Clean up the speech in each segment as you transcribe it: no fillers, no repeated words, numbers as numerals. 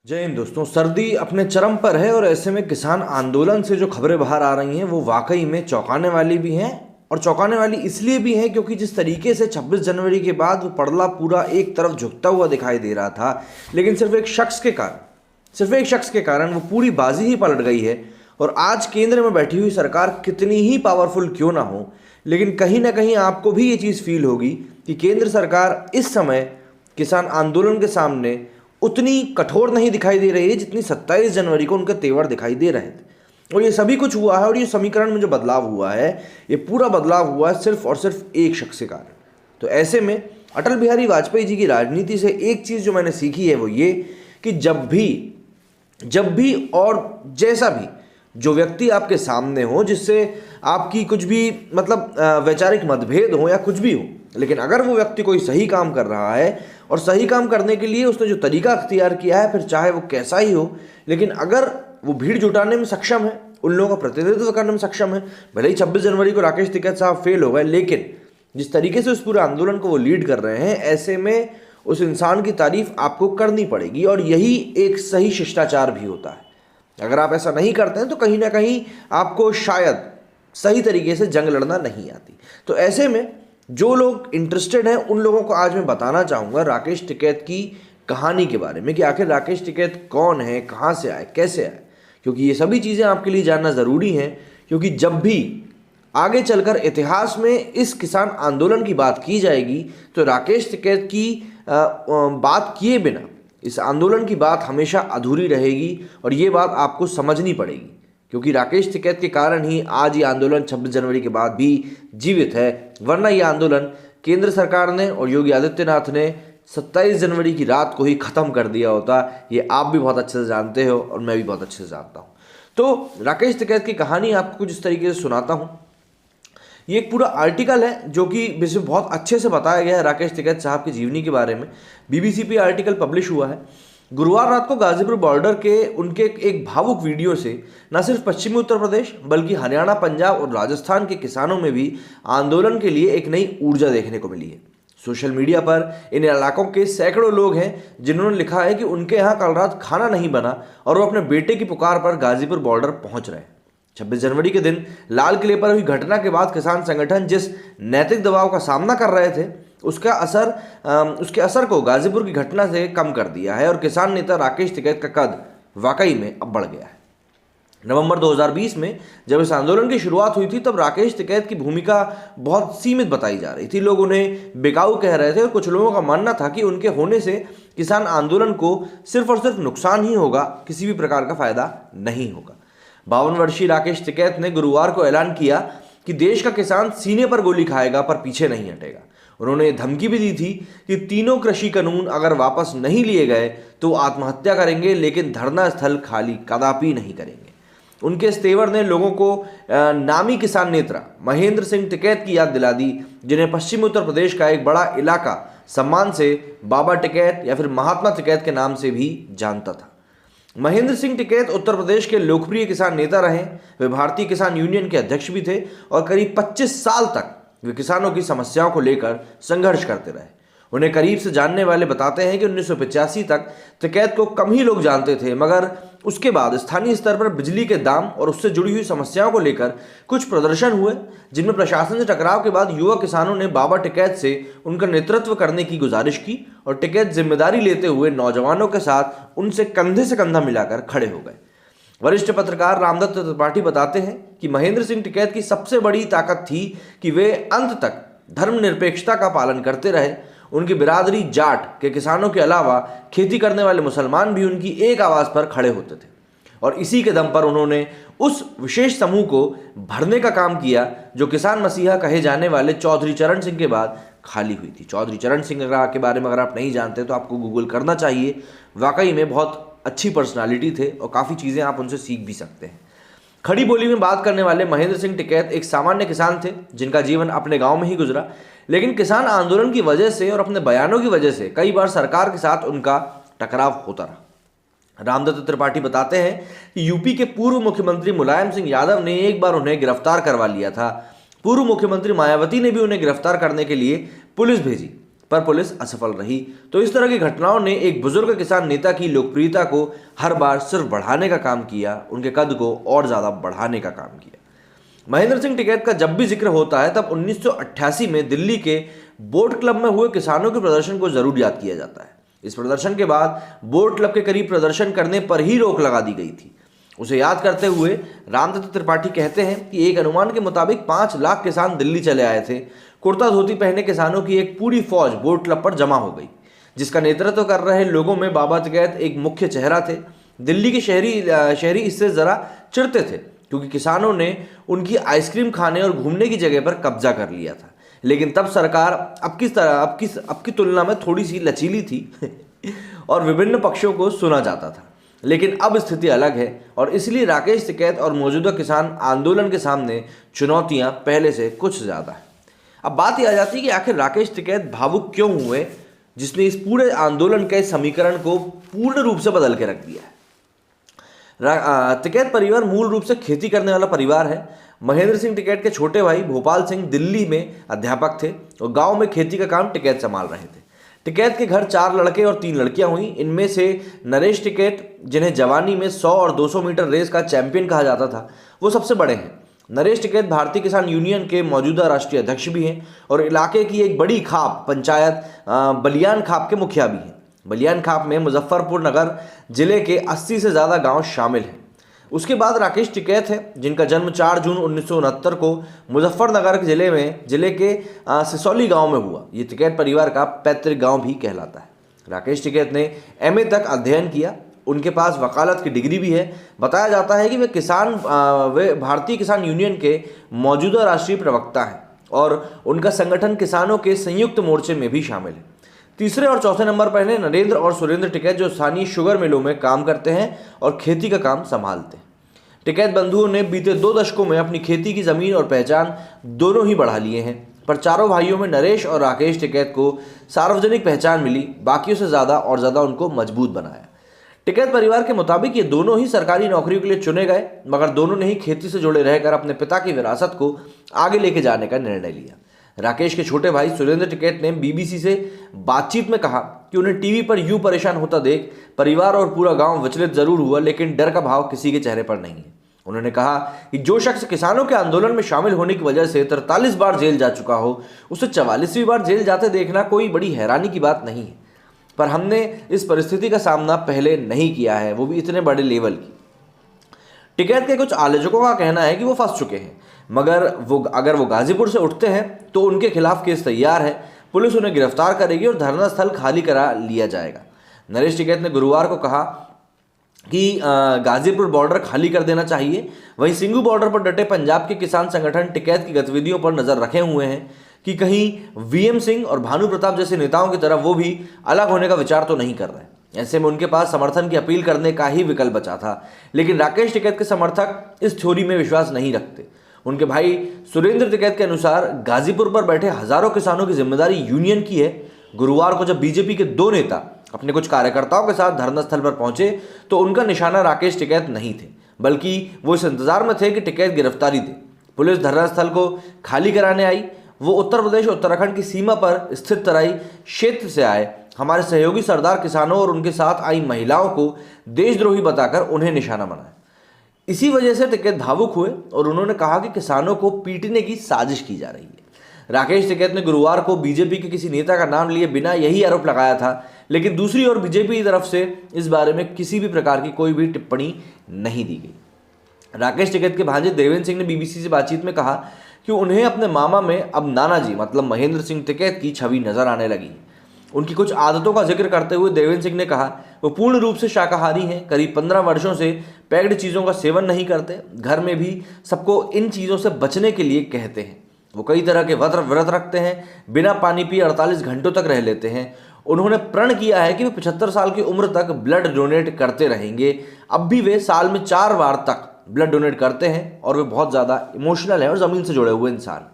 जय हिंद दोस्तों। सर्दी अपने चरम पर है और ऐसे में किसान आंदोलन से जो खबरें बाहर आ रही हैं वो वाकई में चौंकाने वाली भी हैं। और चौंकाने वाली इसलिए भी है क्योंकि जिस तरीके से 26 जनवरी के बाद वो पड़ला पूरा एक तरफ झुकता हुआ दिखाई दे रहा था, लेकिन सिर्फ एक शख्स के कारण वो पूरी बाजी ही पलट गई है। और आज केंद्र में बैठी हुई सरकार कितनी ही पावरफुल क्यों ना हो, लेकिन कहीं ना कहीं आपको भी ये चीज़ फील होगी कि केंद्र सरकार इस समय किसान आंदोलन के सामने उतनी कठोर नहीं दिखाई दे रही है जितनी 27 जनवरी को उनके तेवर दिखाई दे रहे थे। और ये सभी कुछ हुआ है, और ये समीकरण में जो बदलाव हुआ है, ये पूरा बदलाव हुआ है सिर्फ और सिर्फ एक शख्स के कारण। तो ऐसे में अटल बिहारी वाजपेयी जी की राजनीति से एक चीज़ जो मैंने सीखी है वो ये कि जब भी और जैसा भी जो व्यक्ति आपके सामने हो, जिससे आपकी कुछ भी वैचारिक मतभेद हो या कुछ भी हो, लेकिन अगर वो व्यक्ति कोई सही काम कर रहा है और सही काम करने के लिए उसने जो तरीका अख्तियार किया है, फिर चाहे वो कैसा ही हो, लेकिन अगर वो भीड़ जुटाने में सक्षम है, उन लोगों का प्रतिनिधित्व करने में सक्षम है, भले ही 26 जनवरी को राकेश टिकैत साहब फेल हो गए, लेकिन जिस तरीके से उस पूरे आंदोलन को वो लीड कर रहे हैं, ऐसे में उस इंसान की तारीफ आपको करनी पड़ेगी। और यही एक सही शिष्टाचार भी होता है। अगर आप ऐसा नहीं करते हैं तो कहीं ना कहीं आपको शायद सही तरीके से जंग लड़ना नहीं आती। तो ऐसे में जो लोग इंटरेस्टेड हैं उन लोगों को आज मैं बताना चाहूँगा राकेश टिकैत की कहानी के बारे में, कि आखिर राकेश टिकैत कौन है, कहाँ से आए, कैसे आए। क्योंकि ये सभी चीज़ें आपके लिए जानना ज़रूरी हैं, क्योंकि जब भी आगे चलकर इतिहास में इस किसान आंदोलन की बात की जाएगी तो राकेश टिकैत की बात किए बिना इस आंदोलन की बात हमेशा अधूरी रहेगी। और ये बात आपको समझनी पड़ेगी, क्योंकि राकेश टिकैत के कारण ही आज ये आंदोलन 26 जनवरी के बाद भी जीवित है। वरना ये आंदोलन केंद्र सरकार ने और योगी आदित्यनाथ ने 27 जनवरी की रात को ही ख़त्म कर दिया होता। ये आप भी बहुत अच्छे से जानते हो और मैं भी बहुत अच्छे से जानता हूँ। तो राकेश टिकैत की कहानी आपको कुछ इस तरीके से सुनाता हूँ। ये एक पूरा आर्टिकल है जो कि इसमें बहुत अच्छे से बताया गया है राकेश टिकैत साहब की जीवनी के बारे में। बीबीसी पे आर्टिकल पब्लिश हुआ है। गुरुवार रात को गाजीपुर बॉर्डर के उनके एक भावुक वीडियो से न सिर्फ पश्चिमी उत्तर प्रदेश बल्कि हरियाणा, पंजाब और राजस्थान के किसानों में भी आंदोलन के लिए एक नई ऊर्जा देखने को मिली है। सोशल मीडिया पर इन इलाकों के सैकड़ों लोग हैं जिन्होंने लिखा है कि उनके यहाँ कल रात खाना नहीं बना और वो अपने बेटे की पुकार पर गाजीपुर बॉर्डर पहुंच रहे हैं। 26 जनवरी के दिन लाल किले पर हुई घटना के बाद किसान संगठन जिस नैतिक दबाव का सामना कर रहे थे उसके असर को गाजीपुर की घटना से कम कर दिया है और किसान नेता राकेश टिकैत का कद वाकई में अब बढ़ गया है। नवंबर 2020 में जब इस आंदोलन की शुरुआत हुई थी तब राकेश टिकैत की भूमिका बहुत सीमित बताई जा रही थी। लोग उन्हें बेकाऊ कह रहे थे और कुछ लोगों का मानना था कि उनके होने से किसान आंदोलन को सिर्फ और सिर्फ नुकसान ही होगा, किसी भी प्रकार का फायदा नहीं होगा। 52 वर्षीय राकेश टिकैत ने गुरुवार को ऐलान किया कि देश का किसान सीने पर गोली खाएगा पर पीछे नहीं हटेगा। उन्होंने धमकी भी दी थी कि तीनों कृषि कानून अगर वापस नहीं लिए गए तो आत्महत्या करेंगे, लेकिन धरना स्थल खाली कदापि नहीं करेंगे। उनके इस तेवर ने लोगों को नामी किसान नेता महेंद्र सिंह टिकैत की याद दिला दी, जिन्हें पश्चिमी उत्तर प्रदेश का एक बड़ा इलाका सम्मान से बाबा टिकैत या फिर महात्मा टिकैत के नाम से भी जानता था। महेंद्र सिंह टिकैत उत्तर प्रदेश के लोकप्रिय किसान नेता रहे। वे भारतीय किसान यूनियन के अध्यक्ष भी थे और करीब 25 साल तक वे किसानों की समस्याओं को लेकर संघर्ष करते रहे। उन्हें करीब से जानने वाले बताते हैं कि 1985 तक टिकैत को कम ही लोग जानते थे, मगर उसके बाद स्थानीय स्तर पर बिजली के दाम और उससे जुड़ी हुई समस्याओं को लेकर कुछ प्रदर्शन हुए, जिनमें प्रशासन से टकराव के बाद युवा किसानों ने बाबा टिकैत से उनका नेतृत्व करने की गुजारिश की और टिकैत जिम्मेदारी लेते हुए नौजवानों के साथ उनसे कंधे से कंधा मिलाकर खड़े हो गए। वरिष्ठ पत्रकार रामदत्त त्रिपाठी बताते हैं कि महेंद्र सिंह टिकैत की सबसे बड़ी ताकत थी कि वे अंत तक धर्मनिरपेक्षता का पालन करते रहे। उनकी बिरादरी जाट के किसानों के अलावा खेती करने वाले मुसलमान भी उनकी एक आवाज़ पर खड़े होते थे और इसी के दम पर उन्होंने उस विशेष समूह को भरने का काम किया जो किसान मसीहा कहे जाने वाले चौधरी चरण सिंह के बाद खाली हुई थी। चौधरी चरण सिंह के बारे में अगर आप नहीं जानते तो आपको गूगल करना चाहिए। वाकई में बहुत अच्छी पर्सनालिटी थे और काफ़ी चीज़ें आप उनसे सीख भी सकते हैं। खड़ी बोली में बात करने वाले महेंद्र सिंह टिकैत एक सामान्य किसान थे जिनका जीवन अपने गांव में ही गुजरा, लेकिन किसान आंदोलन की वजह से और अपने बयानों की वजह से कई बार सरकार के साथ उनका टकराव होता रहा। रामदत्त त्रिपाठी बताते हैं कि यूपी के पूर्व मुख्यमंत्री मुलायम सिंह यादव ने एक बार उन्हें गिरफ्तार करवा लिया था। पूर्व मुख्यमंत्री मायावती ने भी उन्हें गिरफ्तार करने के लिए पुलिस भेजी, पर पुलिस असफल रही। तो इस तरह की घटनाओं ने एक बुजुर्ग किसान नेता की लोकप्रियता को हर बार सिर्फ बढ़ाने का काम किया, उनके कद को और ज़्यादा बढ़ाने का काम किया। महेंद्र सिंह टिकैत का जब भी जिक्र होता है तब 1988 में दिल्ली के बोट क्लब में हुए किसानों के प्रदर्शन को जरूर याद किया जाता है। इस प्रदर्शन के बाद बोट क्लब के करीब प्रदर्शन करने पर ही रोक लगा दी गई थी। उसे याद करते हुए रामदत्त त्रिपाठी कहते हैं कि एक अनुमान के मुताबिक 5 लाख किसान दिल्ली चले आए थे। कुर्ता धोती पहने किसानों की एक पूरी फौज बोट क्लब पर जमा हो गई, जिसका नेतृत्व कर रहे लोगों में बाबा टिकैत एक मुख्य चेहरा थे। दिल्ली के शहरी इससे जरा चिढ़ते थे क्योंकि किसानों ने उनकी आइसक्रीम खाने और घूमने की जगह पर कब्जा कर लिया था। लेकिन तब सरकार अब की तुलना में थोड़ी सी लचीली थी और विभिन्न पक्षों को सुना जाता था। लेकिन अब स्थिति अलग है और इसलिए राकेश टिकैत और मौजूदा किसान आंदोलन के सामने चुनौतियां पहले से कुछ ज़्यादा है। अब बात यह आ जाती है कि आखिर राकेश टिकैत भावुक क्यों हुए, जिसने इस पूरे आंदोलन के समीकरण को पूर्ण रूप से बदल के रख दिया है। टिकैत परिवार मूल रूप से खेती करने वाला परिवार है। महेंद्र सिंह टिकैत के छोटे भाई भोपाल सिंह दिल्ली में अध्यापक थे और गांव में खेती का काम टिकैत संभाल रहे थे। टिकैत के घर 4 लड़के और 3 लड़कियां हुई। इनमें से नरेश टिकैत, जिन्हें जवानी में 100 और 200 मीटर रेस का चैंपियन कहा जाता था, वो सबसे बड़े हैं। नरेश टिकैत भारतीय किसान यूनियन के मौजूदा राष्ट्रीय अध्यक्ष भी हैं और इलाके की एक बड़ी खाप पंचायत बलियान खाप के मुखिया भी हैं। बलियान खाप में मुजफ्फरपुर नगर जिले के 80 से ज़्यादा गांव शामिल हैं। उसके बाद राकेश टिकैत है, जिनका जन्म 4 जून 1969 को मुजफ्फरनगर जिले के सिसौली गांव में हुआ। ये टिकैत परिवार का पैतृक गांव भी कहलाता है। राकेश टिकैत ने एमए तक अध्ययन किया। उनके पास वकालत की डिग्री भी है। बताया जाता है कि वे भारतीय किसान यूनियन के मौजूदा राष्ट्रीय प्रवक्ता हैं और उनका संगठन किसानों के संयुक्त मोर्चे में भी शामिल है। तीसरे और चौथे नंबर पर हैं नरेंद्र और सुरेंद्र टिकैत, जो स्थानीय शुगर मिलों में काम करते हैं और खेती का काम संभालते हैं। टिकैत बंधुओं ने बीते 2 दशकों में अपनी खेती की जमीन और पहचान दोनों ही बढ़ा लिए हैं, पर चारों भाइयों में नरेश और राकेश टिकैत को सार्वजनिक पहचान मिली, बाकियों से ज़्यादा उनको मजबूत बनाया। टिकैत परिवार के मुताबिक ये दोनों ही सरकारी नौकरियों के लिए चुने गए, मगर दोनों ने ही खेती से जुड़े रहकर अपने पिता की विरासत को आगे लेके जाने का निर्णय लिया। राकेश के छोटे भाई सुरेंद्र टिकैत ने बीबीसी से बातचीत में कहा कि उन्हें टीवी पर यूं परेशान होता देख परिवार और पूरा गांव विचलित जरूर हुआ, लेकिन डर का भाव किसी के चेहरे पर नहीं है। उन्होंने कहा कि जो शख्स किसानों के आंदोलन में शामिल होने की वजह से 43 बार जेल जा चुका हो, उसे 44वीं बार जेल जाते देखना कोई बड़ी हैरानी की बात नहीं है। पर हमने इस परिस्थिति का सामना पहले नहीं किया है, वो भी इतने बड़े लेवल की। टिकैत के कुछ आलोचकों का कहना है कि वो फंस चुके हैं, मगर अगर वो गाजीपुर से उठते हैं तो उनके खिलाफ केस तैयार है। पुलिस उन्हें गिरफ्तार करेगी और धरना स्थल खाली करा लिया जाएगा। नरेश टिकैत ने गुरुवार को कहा कि गाजीपुर बॉर्डर खाली कर देना चाहिए। वहीं सिंघू बॉर्डर पर डटे पंजाब के किसान संगठन टिकैत की गतिविधियों पर नजर रखे हुए हैं कि कहीं वीएम सिंह और भानु प्रताप जैसे नेताओं की तरह वो भी अलग होने का विचार तो नहीं कर रहे। ऐसे में उनके पास समर्थन की अपील करने का ही विकल्प बचा था। लेकिन राकेश टिकैत के समर्थक इस थ्योरी में विश्वास नहीं रखते। उनके भाई सुरेंद्र टिकैत के अनुसार गाजीपुर पर बैठे हजारों किसानों की जिम्मेदारी यूनियन की है। गुरुवार को जब बीजेपी के 2 नेता अपने कुछ कार्यकर्ताओं के साथ धरना स्थल पर पहुंचे तो उनका निशाना राकेश टिकैत नहीं थे, बल्कि वो इस इंतजार में थे कि टिकैत गिरफ्तारी दे। पुलिस धरना स्थल को खाली कराने आई। वो उत्तर प्रदेश उत्तराखंड की सीमा पर स्थित तराई क्षेत्र से आए हमारे सहयोगी सरदार किसानों और उनके साथ आई महिलाओं को देशद्रोही बताकर उन्हें निशाना बनाया। इसी वजह से टिकैत भावुक हुए और उन्होंने कहा कि किसानों को पीटने की साजिश की जा रही है। राकेश टिकैत ने गुरुवार को बीजेपी के किसी नेता का नाम लिए बिना यही आरोप लगाया था, लेकिन दूसरी ओर बीजेपी की तरफ से इस बारे में किसी भी प्रकार की कोई भी टिप्पणी नहीं दी गई। राकेश टिकैत के भांजे देवेंद्र सिंह ने बीबीसी से बातचीत में कहा कि उन्हें अपने मामा में अब नाना जी मतलब महेंद्र सिंह टिकैत की छवि नजर आने लगी। उनकी कुछ आदतों का जिक्र करते हुए देवेंद्र सिंह ने कहा वो पूर्ण रूप से शाकाहारी हैं, करीब 15 वर्षों से पैक्ड चीज़ों का सेवन नहीं करते, घर में भी सबको इन चीज़ों से बचने के लिए कहते हैं। वो कई तरह के व्रत रखते हैं, बिना पानी पिए 48 घंटों तक रह लेते हैं। उन्होंने प्रण किया है कि वे 75 साल की उम्र तक ब्लड डोनेट करते रहेंगे। अब भी वे साल में 4 बार तक ब्लड डोनेट करते हैं और वे बहुत ज़्यादा इमोशनल हैं और ज़मीन से जुड़े हुए इंसान।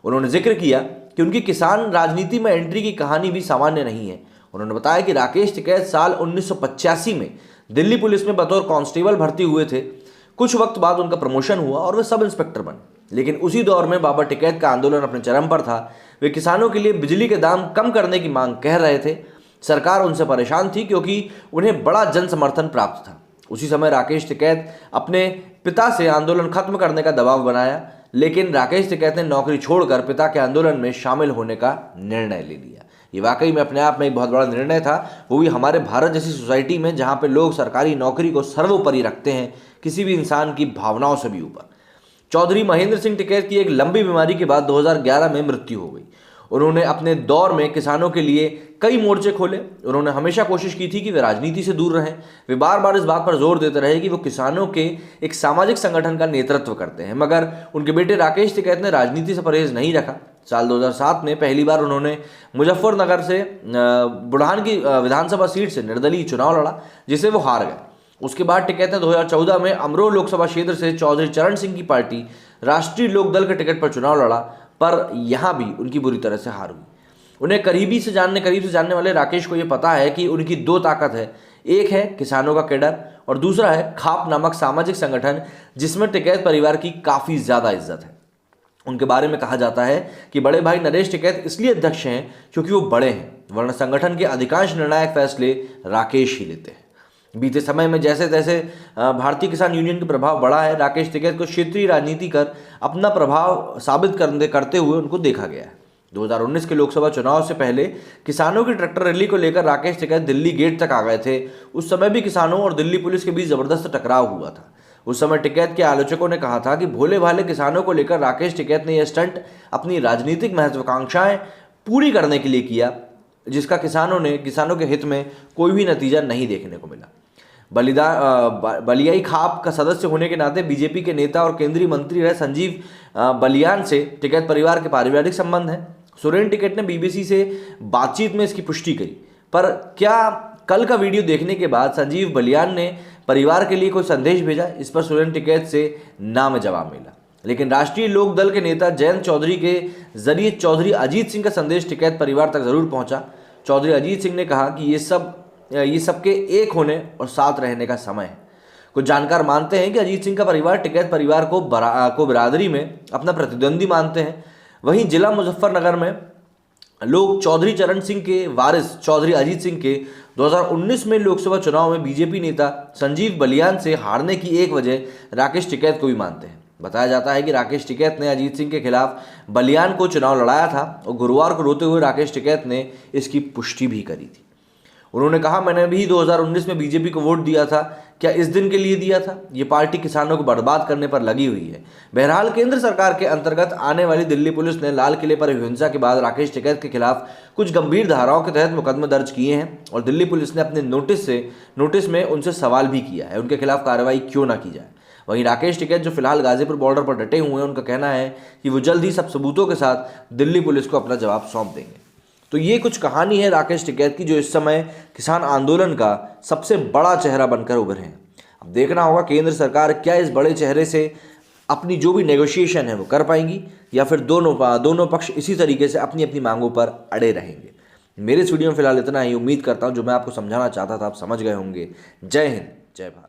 उन्होंने जिक्र किया कि उनकी किसान राजनीति में एंट्री की कहानी भी सामान्य नहीं है। उन्होंने बताया कि राकेश टिकैत साल 1985 में दिल्ली पुलिस में बतौर कांस्टेबल भर्ती हुए थे। कुछ वक्त बाद उनका प्रमोशन हुआ और वे सब इंस्पेक्टर बने, लेकिन उसी दौर में बाबा टिकैत का आंदोलन अपने चरम पर था। वे किसानों के लिए बिजली के दाम कम करने की मांग कह रहे थे। सरकार उनसे परेशान थी क्योंकि उन्हें बड़ा जन समर्थन प्राप्त था। उसी समय राकेश टिकैत अपने पिता से आंदोलन खत्म करने का दबाव बनाया, लेकिन राकेश टिकैत ने नौकरी छोड़कर पिता के आंदोलन में शामिल होने का निर्णय ले लिया। ये वाकई में अपने आप में एक बहुत बड़ा निर्णय था, वो भी हमारे भारत जैसी सोसाइटी में जहाँ पे लोग सरकारी नौकरी को सर्वोपरि रखते हैं, किसी भी इंसान की भावनाओं से भी ऊपर। चौधरी महेंद्र सिंह टिकैत की एक लंबी बीमारी के बाद 2011 में मृत्यु हो गई। उन्होंने अपने दौर में किसानों के लिए कई मोर्चे खोले। उन्होंने हमेशा कोशिश की थी कि वे राजनीति से दूर रहें। वे बार बार इस बात पर जोर देते रहे कि वो किसानों के एक सामाजिक संगठन का नेतृत्व करते हैं, मगर उनके बेटे राकेश टिकैत ने राजनीति से परहेज नहीं रखा। साल 2007 में पहली बार उन्होंने मुजफ्फरनगर से बुढ़ान की विधानसभा सीट से निर्दलीय चुनाव लड़ा, जिसे वो हार गए। उसके बाद टिकैत ने 2014 में अमरोह लोकसभा क्षेत्र से चौधरी चरण सिंह की पार्टी राष्ट्रीय लोकदल के टिकट पर चुनाव लड़ा, पर यहां भी उनकी बुरी तरह से हार हुई। उन्हें करीब से जानने वाले राकेश को यह पता है कि उनकी दो ताकत है, एक है किसानों का कैडर और दूसरा है खाप नामक सामाजिक संगठन, जिसमें टिकैत परिवार की काफ़ी ज़्यादा इज्जत है। उनके बारे में कहा जाता है कि बड़े भाई नरेश टिकैत इसलिए अध्यक्ष हैं क्योंकि वो बड़े हैं, वरना संगठन के अधिकांश निर्णायक फैसले राकेश ही लेते हैं। बीते समय में जैसे तैसे भारतीय किसान यूनियन का प्रभाव बढ़ा है। राकेश टिकैत को क्षेत्रीय राजनीति कर अपना प्रभाव साबित करते हुए उनको देखा गया है। 2019 के लोकसभा चुनाव से पहले किसानों की ट्रैक्टर रैली को लेकर राकेश टिकैत दिल्ली गेट तक आ गए थे। उस समय भी किसानों और दिल्ली पुलिस के बीच जबरदस्त टकराव हुआ था। उस समय टिकैत के आलोचकों ने कहा था कि भोले भाले किसानों को लेकर राकेश टिकैत ने यह स्टंट अपनी राजनीतिक महत्वाकांक्षाएं पूरी करने के लिए किया, जिसका किसानों के हित में कोई भी नतीजा नहीं देखने को मिला। बलियाई खाप का सदस्य होने के नाते बीजेपी के नेता और केंद्रीय मंत्री रहे संजीव बलियान से टिकैत परिवार के पारिवारिक संबंध हैं। सुरेन टिकैत ने बीबीसी से बातचीत में इसकी पुष्टि करी, पर क्या कल का वीडियो देखने के बाद संजीव बलियान ने परिवार के लिए कोई संदेश भेजा? इस पर सुरेन टिकैत से ना में जवाब मिला। लेकिन राष्ट्रीय लोक दल के नेता जयंत चौधरी के जरिए चौधरी अजीत सिंह का संदेश टिकैत परिवार तक जरूर पहुंचा। चौधरी अजीत सिंह ने कहा कि ये सबके एक होने और साथ रहने का समय है। कुछ जानकार मानते हैं कि अजीत सिंह का परिवार टिकैत परिवार को बिरादरी में अपना प्रतिद्वंदी मानते हैं। वहीं जिला मुजफ्फरनगर में लोग चौधरी चरण सिंह के वारिस चौधरी अजीत सिंह के 2019 में लोकसभा चुनाव में बीजेपी नेता संजीव बलियान से हारने की एक वजह राकेश टिकैत को भी मानते हैं। बताया जाता है कि राकेश टिकैत ने अजीत सिंह के खिलाफ बलियान को चुनाव लड़ाया था और गुरुवार को रोते हुए राकेश टिकैत ने इसकी पुष्टि भी करी थी। उन्होंने कहा, मैंने भी 2019 में बीजेपी को वोट दिया था। क्या इस दिन के लिए दिया था? ये पार्टी किसानों को बर्बाद करने पर लगी हुई है। बहरहाल केंद्र सरकार के अंतर्गत आने वाली दिल्ली पुलिस ने लाल किले पर हिंसा के बाद राकेश टिकैत के खिलाफ कुछ गंभीर धाराओं के तहत मुकदमे दर्ज किए हैं और दिल्ली पुलिस ने अपने नोटिस में उनसे सवाल भी किया है, उनके खिलाफ कार्रवाई क्यों ना की जाए। वहीं राकेश टिकैत जो फिलहाल गाजीपुर बॉर्डर पर डटे हुए हैं, उनका कहना है कि वो जल्द ही सब सबूतों के साथ दिल्ली पुलिस को अपना जवाब सौंप देंगे। तो ये कुछ कहानी है राकेश टिकैत की, जो इस समय किसान आंदोलन का सबसे बड़ा चेहरा बनकर उभरे हैं। अब देखना होगा केंद्र सरकार क्या इस बड़े चेहरे से अपनी जो भी नेगोशिएशन है वो कर पाएंगी, या फिर दोनों पक्ष इसी तरीके से अपनी अपनी मांगों पर अड़े रहेंगे। मेरे इस वीडियो में फिलहाल इतना ही। उम्मीद करता हूँ जो मैं आपको समझाना चाहता था आप समझ गए होंगे। जय हिंद, जय भारत।